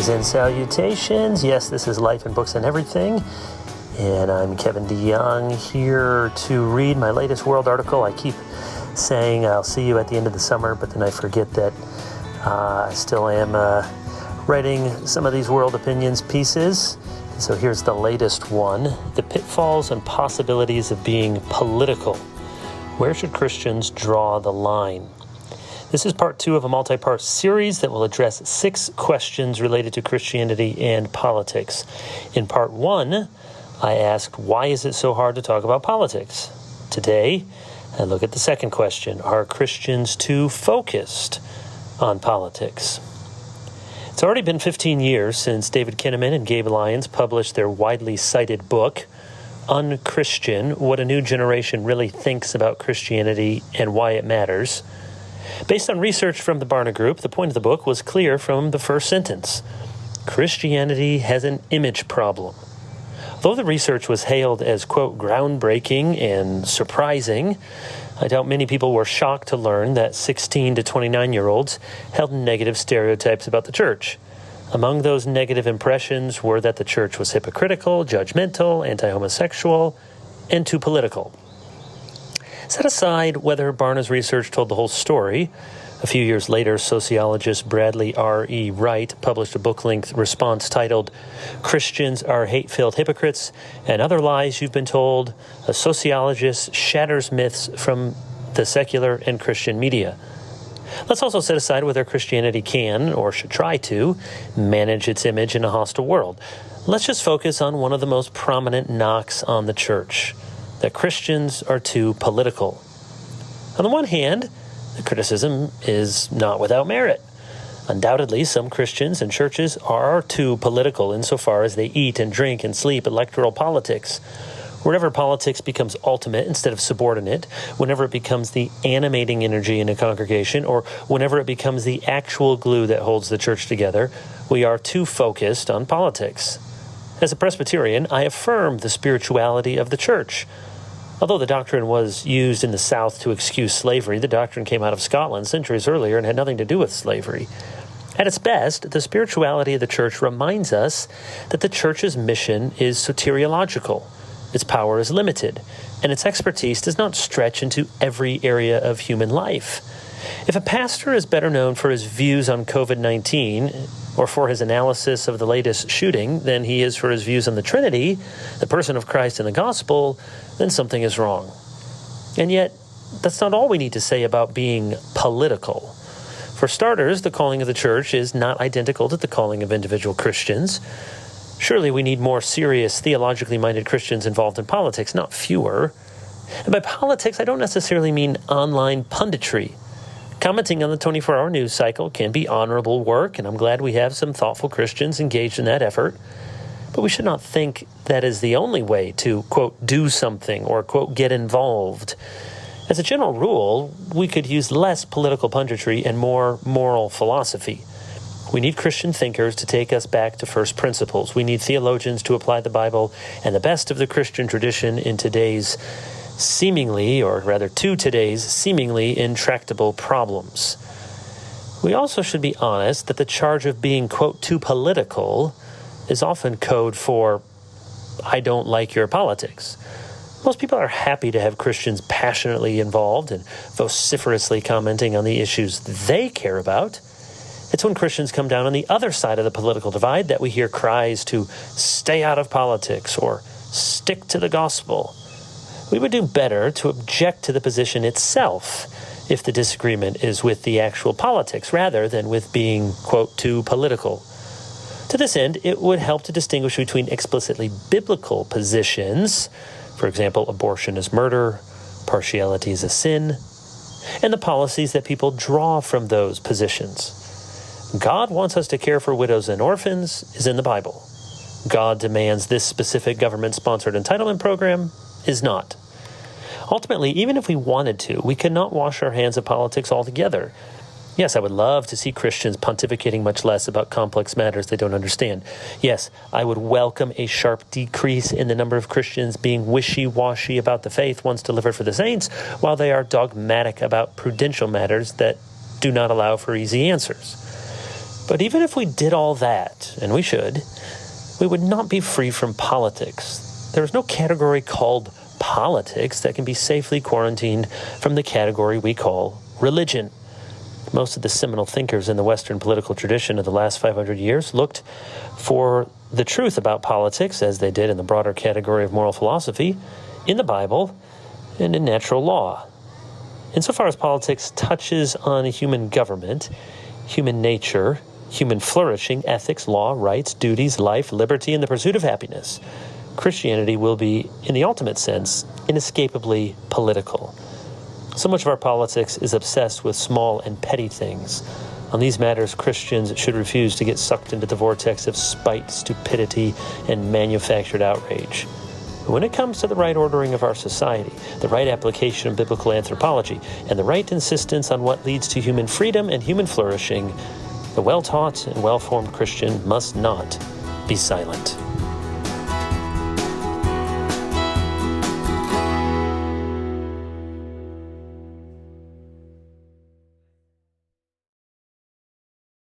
Greetings and salutations. Yes, this is Life in Books and Everything, and I'm Kevin DeYoung here to read my latest World article. I keep saying I'll see you at the end of the summer, but then I forget that I still am writing some of these World Opinions pieces. So here's the latest one, The Pitfalls and Possibilities of Being Political. Where should Christians draw the line? This is part 2 of a multi-part series that will address 6 questions related to Christianity and politics. In part 1, I asked, why is it so hard to talk about politics? Today, I look at the second question, are Christians too focused on politics? It's already been 15 years since David Kinnaman and Gabe Lyons published their widely cited book, Unchristian, What a New Generation Really Thinks About Christianity and Why It Matters. Based on research from the Barna Group, the point of the book was clear from the first sentence. Christianity has an image problem. Though the research was hailed as, quote, groundbreaking and surprising, I doubt many people were shocked to learn that 16 to 29-year-olds held negative stereotypes about the church. Among those negative impressions were that the church was hypocritical, judgmental, anti-homosexual, and too political. Set aside whether Barna's research told the whole story. A few years later, sociologist Bradley R.E. Wright published a book-length response titled, Christians Are Hate-Filled Hypocrites and Other Lies You've Been Told. A sociologist shatters myths from the secular and Christian media. Let's also set aside whether Christianity can, or should try to, manage its image in a hostile world. Let's just focus on one of the most prominent knocks on the church, that Christians are too political. On the one hand, the criticism is not without merit. Undoubtedly, some Christians and churches are too political insofar as they eat and drink and sleep electoral politics. Wherever politics becomes ultimate instead of subordinate, whenever it becomes the animating energy in a congregation, or whenever it becomes the actual glue that holds the church together, we are too focused on politics. As a Presbyterian, I affirm the spirituality of the church. Although the doctrine was used in the South to excuse slavery, the doctrine came out of Scotland centuries earlier and had nothing to do with slavery. At its best, the spirituality of the church reminds us that the church's mission is soteriological. Its power is limited, and its expertise does not stretch into every area of human life. If a pastor is better known for his views on COVID-19 or for his analysis of the latest shooting than he is for his views on the Trinity, the person of Christ and the gospel, then something is wrong. And yet, that's not all we need to say about being political. For starters, the calling of the church is not identical to the calling of individual Christians. Surely we need more serious, theologically minded Christians involved in politics, not fewer. And by politics, I don't necessarily mean online punditry. Commenting on the 24-hour news cycle can be honorable work, and I'm glad we have some thoughtful Christians engaged in that effort. But we should not think that is the only way to, quote, do something or, quote, get involved. As a general rule, we could use less political punditry and more moral philosophy. We need Christian thinkers to take us back to first principles. We need theologians to apply the Bible and the best of the Christian tradition in today's seemingly intractable problems. We also should be honest that the charge of being, quote, too political is often code for, I don't like your politics. Most people are happy to have Christians passionately involved and vociferously commenting on the issues they care about. It's when Christians come down on the other side of the political divide that we hear cries to stay out of politics or stick to the gospel. We would do better to object to the position itself if the disagreement is with the actual politics rather than with being, quote, too political. To this end, it would help to distinguish between explicitly biblical positions, for example, abortion is murder, partiality is a sin, and the policies that people draw from those positions. God wants us to care for widows and orphans is in the Bible. God demands this specific government-sponsored entitlement program is not. Ultimately, even if we wanted to, we cannot wash our hands of politics altogether. Yes, I would love to see Christians pontificating much less about complex matters they don't understand. Yes, I would welcome a sharp decrease in the number of Christians being wishy-washy about the faith once delivered for the saints, while they are dogmatic about prudential matters that do not allow for easy answers. But even if we did all that, and we should, we would not be free from politics. There is no category called politics that can be safely quarantined from the category we call religion. Most of the seminal thinkers in the Western political tradition of the last 500 years looked for the truth about politics, as they did in the broader category of moral philosophy, in the Bible and in natural law. Insofar as politics touches on human government, human nature, human flourishing, ethics, law, rights, duties, life, liberty, and the pursuit of happiness, Christianity will be, in the ultimate sense, inescapably political. So much of our politics is obsessed with small and petty things. On these matters, Christians should refuse to get sucked into the vortex of spite, stupidity, and manufactured outrage. But when it comes to the right ordering of our society, the right application of biblical anthropology, and the right insistence on what leads to human freedom and human flourishing, the well-taught and well-formed Christian must not be silent.